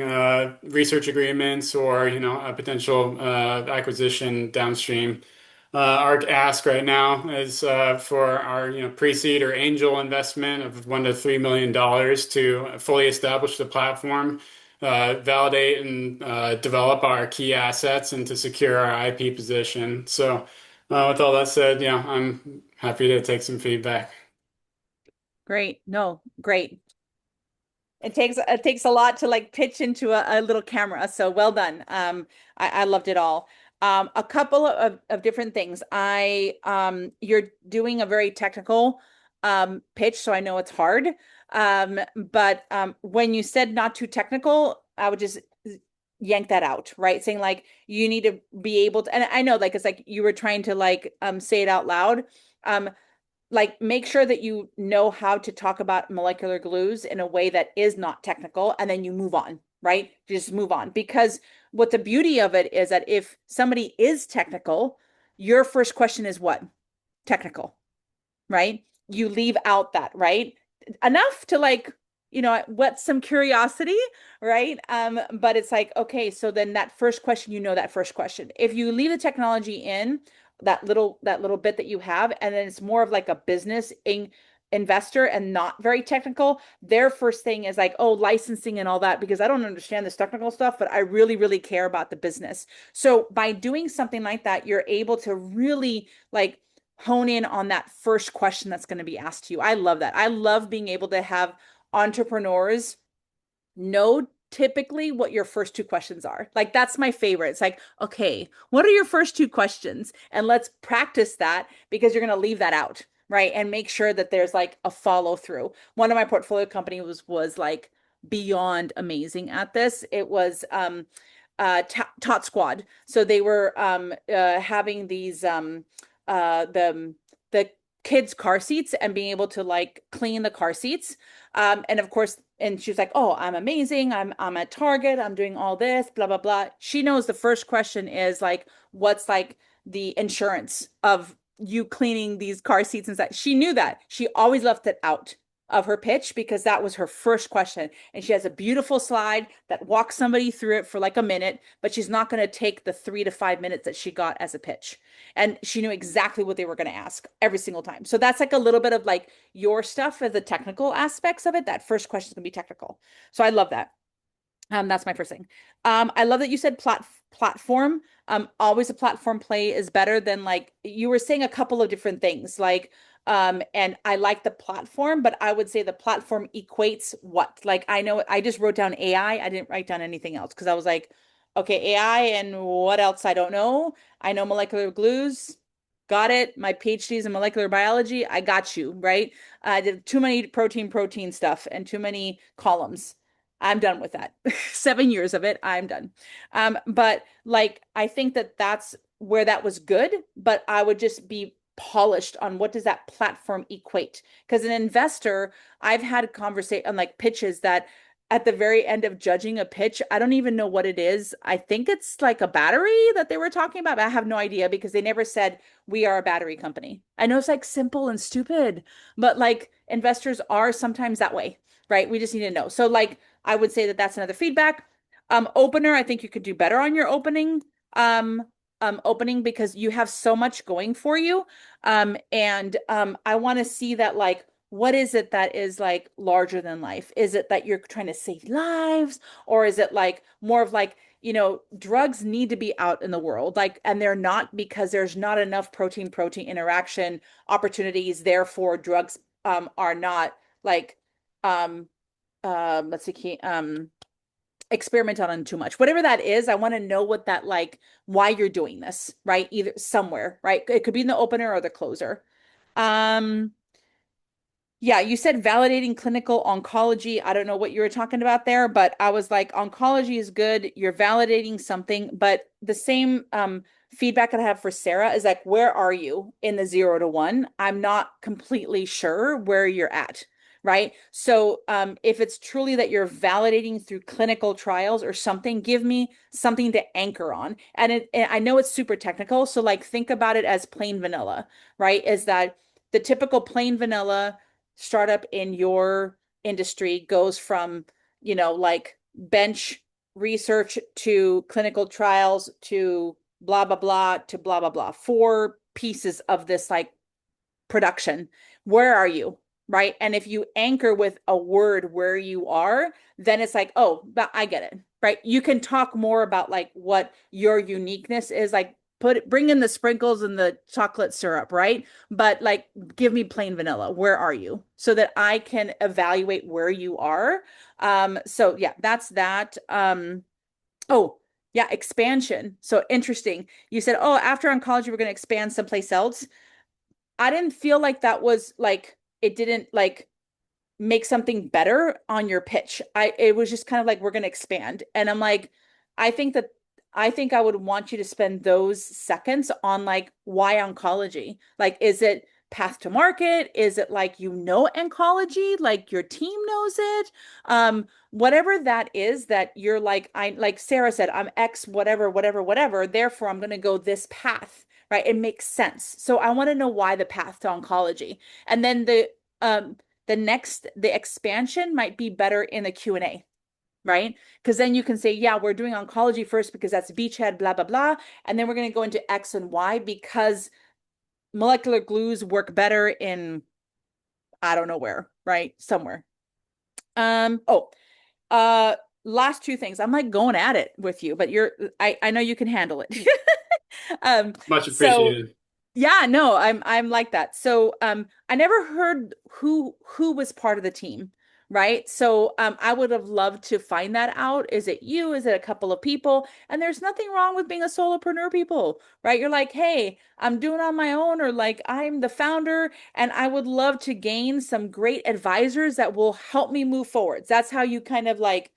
research agreements, or, a potential acquisition downstream. Our ask right now is for our, pre-seed or angel investment of $1 to $3 million to fully establish the platform, validate and develop our key assets, and to secure our IP position. So, with all that said, yeah, I'm happy to take some feedback. Great. No, great. It takes a lot to like pitch into a little camera. So well done. I loved it all. A couple of different things. You're doing a very technical pitch, so I know it's hard. But when you said not too technical, I would just yank that out, right? Saying like you need to be able to, and I know like it's like you were trying to like say it out loud. Um, like make sure that you know how to talk about molecular glues in a way that is not technical, and then you move on, right? Just move on, because what the beauty of it is that if somebody is technical, your first question is what? Technical, right? You leave out that, right? Enough to like whets some curiosity, right? But it's like, okay, so then that first question, that first question. If you leave the technology in that little bit that you have, and then it's more of like a business investor and not very technical, their first thing is like, oh, licensing and all that, because I don't understand this technical stuff, but I really, really care about the business. So by doing something like that, you're able to really like hone in on that first question that's going to be asked to you. I love that. I love being able to have entrepreneurs know typically what your first two questions are. Like that's my favorite. It's like, okay, what are your first two questions? And let's practice that, because you're going to leave that out, right? And make sure that there's like a follow through. One of my portfolio companies was like beyond amazing at this. It was Tot Squad. So they were having these the kids' car seats and being able to like clean the car seats. And of course, and she was like, "Oh, I'm amazing. I'm at Target. I'm doing all this, blah blah blah." She knows the first question is like, "What's like the insurance of you cleaning these car seats and stuff?" She knew that. She always left it out of her pitch because that was her first question. And she has a beautiful slide that walks somebody through it for like a minute, but she's not going to take the 3 to 5 minutes that she got as a pitch. And she knew exactly what they were going to ask every single time. So that's like a little bit of like your stuff as the technical aspects of it. That first question is going to be technical. So I love that. That's my first thing. I love that you said platform. Always a platform play is better than, like you were saying, a couple of different things. Like, and I like the platform, but I would say the platform equates what? Like, I know I just wrote down AI. I didn't write down anything else because I was like, okay, AI and what else? I don't know. I know molecular glues. Got it. My PhD is in molecular biology. I got you, right? I did too many protein stuff and too many columns. I'm done with that. 7 years of it, I'm done. But like, I think that that's where that was good, but I would just be polished on what does that platform equate? Because an investor, I've had conversation on like pitches that at the very end of judging a pitch, I don't even know what it is. I think it's like a battery that they were talking about, but I have no idea because they never said we are a battery company. I know it's like simple and stupid, but like investors are sometimes that way, right? We just need to know. So like I would say that that's another feedback. Opener, I think you could do better on your opening because you have so much going for you. And I want to see that, like, what is it that is like larger than life? Is it that you're trying to save lives, or is it like more of like, drugs need to be out in the world, like, and they're not because there's not enough protein interaction opportunities. Therefore, drugs are not like let's see, experiment on too much. Whatever that is, I want to know what that like, why you're doing this, right? Either somewhere, right? It could be in the opener or the closer. Um, yeah, you said validating clinical oncology. I don't know what you were talking about there, but I was like, oncology is good. You're validating something, but the same feedback that I have for Sarah is like, where are you in the 0 to 1? I'm not completely sure where you're at, right? So if it's truly that you're validating through clinical trials or something, give me something to anchor on. And I know it's super technical, so like think about it as plain vanilla, right? Is that the typical plain vanilla startup in your industry goes from, like bench research to clinical trials to blah, blah, blah to blah, blah, blah. 4 pieces of this like production. Where are you? Right. And if you anchor with a word where you are, then it's like, oh, I get it. Right. You can talk more about like what your uniqueness is, like bring in the sprinkles and the chocolate syrup, right? But like, give me plain vanilla. Where are you? So that I can evaluate where you are. So yeah, that's that. Oh, yeah, expansion. So interesting. You said, oh, after oncology, we're going to expand someplace else. I didn't feel like that was like, it didn't like make something better on your pitch. It was just kind of like, we're going to expand. And I'm like, I think that I think I would want you to spend those seconds on like, why oncology? Like, is it path to market? Is it like, oncology, like your team knows it? Whatever that is that you're like, like Sarah said, I'm X, whatever, whatever, whatever. Therefore, I'm going to go this path, right? It makes sense. So I want to know why the path to oncology. And then the the expansion might be better in the Q&A, right? Because then you can say, yeah, we're doing oncology first because that's beachhead, blah, blah, blah. And then we're going to go into X and Y because molecular glues work better in, I don't know where, right? Somewhere. Oh, uh, last two things. I'm like going at it with you, but I know you can handle it. Much So appreciated. yeah, no, I'm like that. So I never heard who was part of the team, right? So I would have loved to find that out. Is it you? Is it a couple of people? And there's nothing wrong with being a solopreneur people, right? You're like, hey, I'm doing it on my own, or like I'm the founder, and I would love to gain some great advisors that will help me move forwards. That's how you kind of like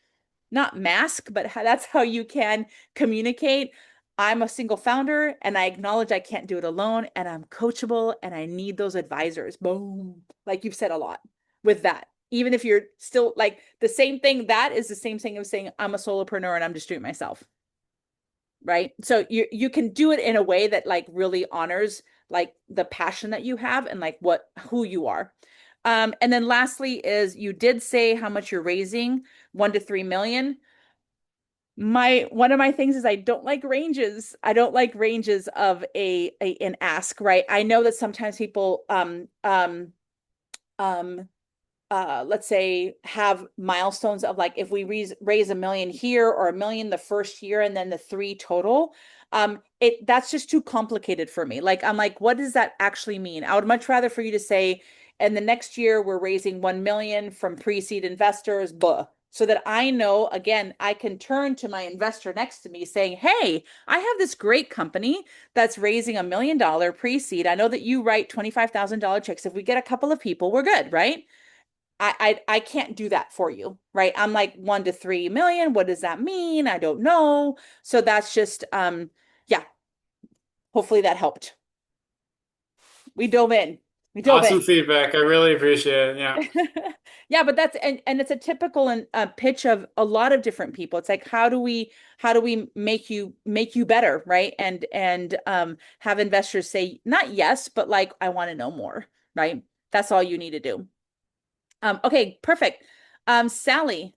not mask, but that's how you can communicate. I'm a single founder and I acknowledge I can't do it alone and I'm coachable and I need those advisors. Boom. Like you've said a lot with that. Even if you're still like the same thing, that is the same thing as saying I'm a solopreneur and I'm just doing it myself. Right. So you can do it in a way that like really honors like the passion that you have and like who you are. And then lastly is you did say how much you're raising, 1 to 3 million. My one of my things is I don't like ranges. I don't like ranges of an ask, right? I know that sometimes people um let's say have milestones of like if we raise 1 million here or 1 million the first year and then the three total. It that's just too complicated for me. Like I'm like, what does that actually mean? I would much rather for you to say, and the next year we're raising 1 million from pre-seed investors, blah. So that I know, again, I can turn to my investor next to me saying, hey, I have this great company that's raising $1 million pre-seed. I know that you write $25,000 checks. If we get a couple of people, we're good, right? I can't do that for you, right? I'm like 1 to 3 million. What does that mean? I don't know. So that's just yeah, hopefully that helped. We dove in. We dove in. Awesome feedback. I really appreciate it. Yeah. Yeah, but that's and it's a typical and pitch of a lot of different people. It's like how do we make you better, right? And have investors say not yes, but like I want to know more, right? That's all you need to do. Okay, perfect. Sally,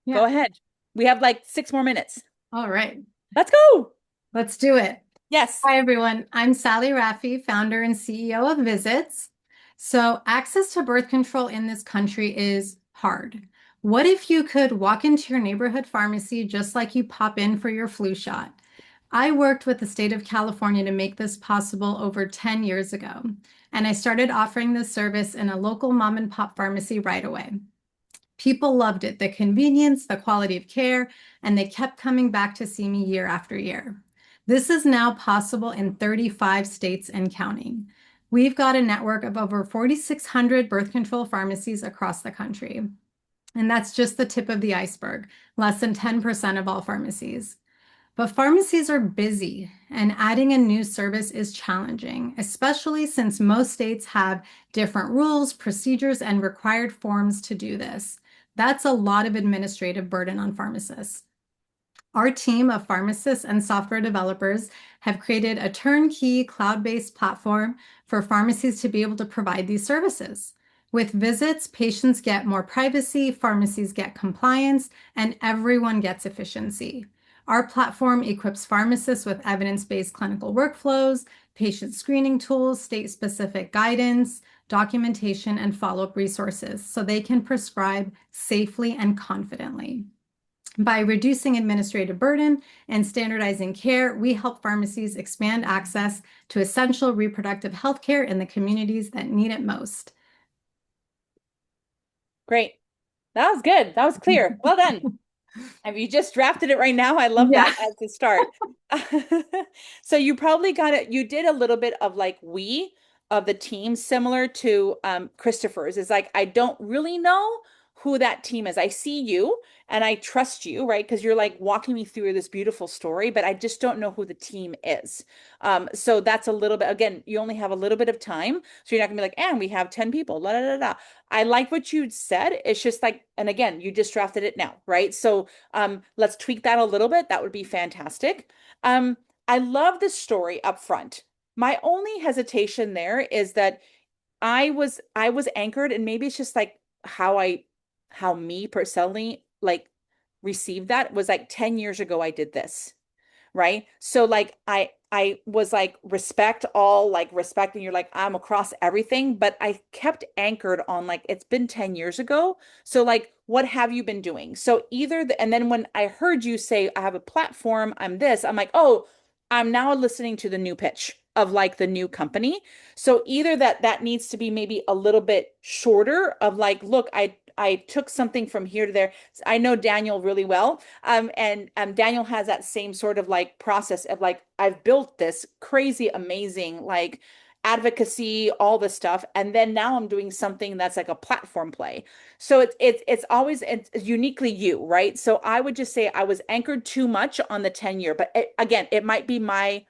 go Yeah. ahead. We have like 6 more minutes. All right. Let's go. Let's do it. Yes. Hi, everyone. I'm Sally Raffi, founder and CEO of Visits. So, access to birth control in this country is hard. What if you could walk into your neighborhood pharmacy just like you pop in for your flu shot? I worked with the state of California to make this possible over 10 years ago, and I started offering this service in a local mom and pop pharmacy right away. People loved it, the convenience, the quality of care, and they kept coming back to see me year after year. This is now possible in 35 states and counting. We've got a network of over 4,600 birth control pharmacies across the country. And that's just the tip of the iceberg, less than 10% of all pharmacies. But pharmacies are busy, and adding a new service is challenging, especially since most states have different rules, procedures, and required forms to do this. That's a lot of administrative burden on pharmacists. Our team of pharmacists and software developers have created a turnkey cloud-based platform for pharmacies to be able to provide these services. With visits, patients get more privacy, pharmacies get compliance, and everyone gets efficiency. Our platform equips pharmacists with evidence-based clinical workflows, patient screening tools, state-specific guidance, documentation, and follow-up resources so they can prescribe safely and confidently. By reducing administrative burden and standardizing care, we help pharmacies expand access to essential reproductive health care in the communities that need it most. Great. That was good. That was clear. Well done. Have you just drafted it right now? I love Yeah. that as the start. So you probably got it. You did a little bit of like we of the team, similar to Christopher's. Is like I don't really know who that team is. I see you and I trust you, right? Because you're like walking me through this beautiful story, but I just don't know who the team is. So that's a little bit, again, you only have a little bit of time. So you're not gonna be like, and we have 10 people, la da da da. I like what you said. It's just like, and again, you just drafted it now, right? So let's tweak that a little bit. That would be fantastic. I love the story up front. My only hesitation there is that I was anchored, and maybe it's just like how me personally like received that was like 10 years ago I did this, right? So like I was like respect all like respect, and you're like I'm across everything, but I kept anchored on like it's been 10 years ago. So like what have you been doing? So and then when I heard you say I have a platform, I'm this, I'm like, "Oh, I'm now listening to the new pitch of like the new company." So either that needs to be maybe a little bit shorter of like, look, I took something from here to there. I know Daniel really well. And Daniel has that same sort of like process of like, I've built this crazy, amazing, like advocacy, all this stuff. And then now I'm doing something that's like a platform play. So it's always it's uniquely you, right? So I would just say I was anchored too much on the 10-year, but again, it might be my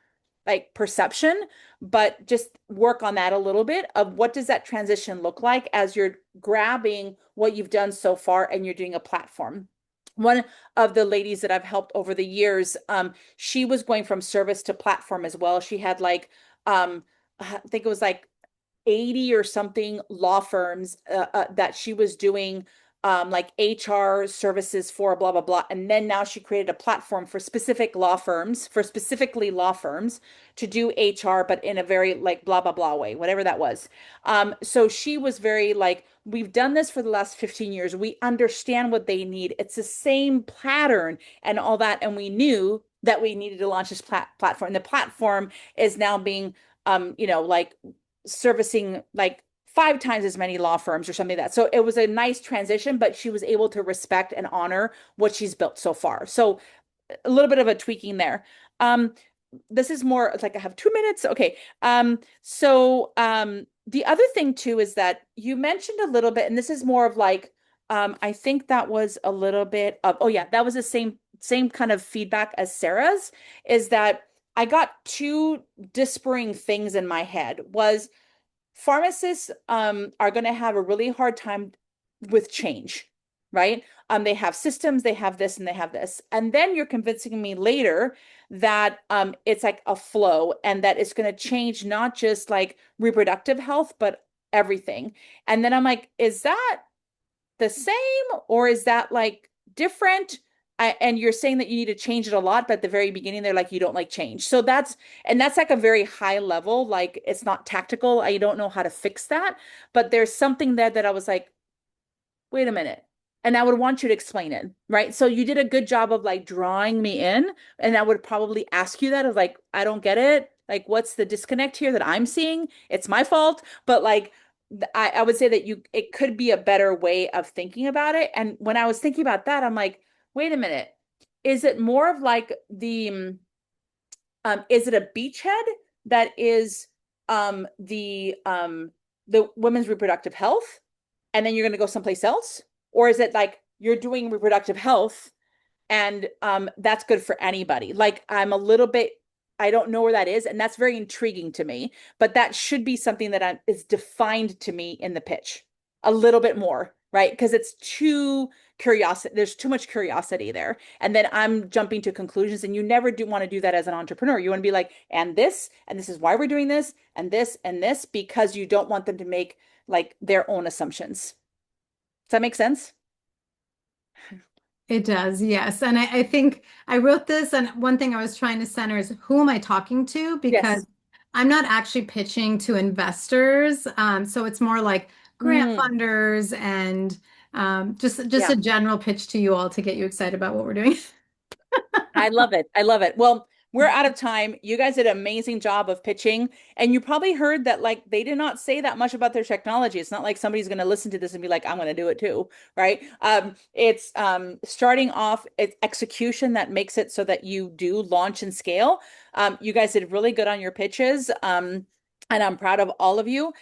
like perception, but just work on that a little bit of what does that transition look like as you're grabbing what you've done so far and you're doing a platform. One of the ladies that I've helped over the years, she was going from service to platform as well. She had like, I think it was like 80 or something law firms that she was doing like HR services for, blah, blah, blah. And then now she created a platform for specific law firms, for specifically law firms to do HR, but in a very like blah, blah, blah way, whatever that was. So she was very like, we've done this for the last 15 years. We understand what they need. It's the same pattern and all that. And we knew that we needed to launch this platform. And the platform is now being, like servicing like 5 times as many law firms or something like that. So it was a nice transition, but she was able to respect and honor what she's built so far. So a little bit of a tweaking there. Um, this is more it's like I have 2 minutes. Okay. The other thing too is that you mentioned a little bit, and this is more of like, I think that was a little bit of, oh yeah, that was the same kind of feedback as Sarah's, is that I got two dispering things in my head was pharmacists are going to have a really hard time with change, right? They have systems, they have this and they have this. And then you're convincing me later that it's like a flow and that it's going to change not just like reproductive health, but everything. And then I'm like, is that the same or is that like different? And you're saying that you need to change it a lot, but at the very beginning, they're like, you don't like change. So that's like a very high level, like it's not tactical. I don't know how to fix that, but there's something there that I was like, wait a minute. And I would want you to explain it, right? So you did a good job of like drawing me in, and I would probably ask you that of like, I don't get it. Like, what's the disconnect here that I'm seeing? It's my fault. But like, I would say that it could be a better way of thinking about it. And when I was thinking about that, I'm like, wait a minute. Is it more of like is it a beachhead that is the women's reproductive health? And then you're going to go someplace else? Or is it like you're doing reproductive health and that's good for anybody? Like I don't know where that is, and that's very intriguing to me. But that should be something that is defined to me in the pitch a little bit more, right? Because it's too curiosity. There's too much curiosity there, and then I'm jumping to conclusions. And you never do want to do that as an entrepreneur. You want to be like, and this is why we're doing this, and this, because you don't want them to make like their own assumptions. Does that make sense? It does, yes. And I think I wrote this, and one thing I was trying to center is who am I talking to? Because Yes. I'm not actually pitching to investors. So it's more like grant Mm, funders and just yeah. a general pitch to you all to get you excited about what we're doing. I love it. I love it. Well, we're out of time. You guys did an amazing job of pitching. And you probably heard that like they did not say that much about their technology. It's not like somebody's going to listen to this and be like, I'm going to do it too, right? It's starting off, it's execution that makes it so that you do launch and scale. You guys did really good on your pitches. And I'm proud of all of you.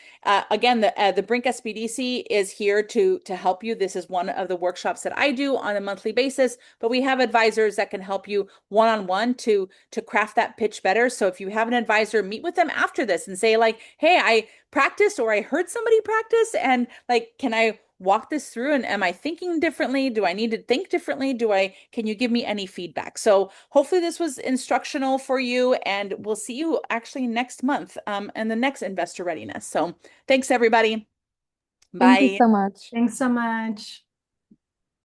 Again, the Brink SBDC is here to help you. This is one of the workshops that I do on a monthly basis, but we have advisors that can help you one-on-one to craft that pitch better. So if you have an advisor, meet with them after this and say like, hey, I practiced or I heard somebody practice and like, can I walk this through, and am I thinking differently? Do I need to think differently? Can you give me any feedback? So hopefully this was instructional for you, and we'll see you actually next month and the next Investor Readiness. So thanks everybody. Thank you Bye. so much. Thanks so much.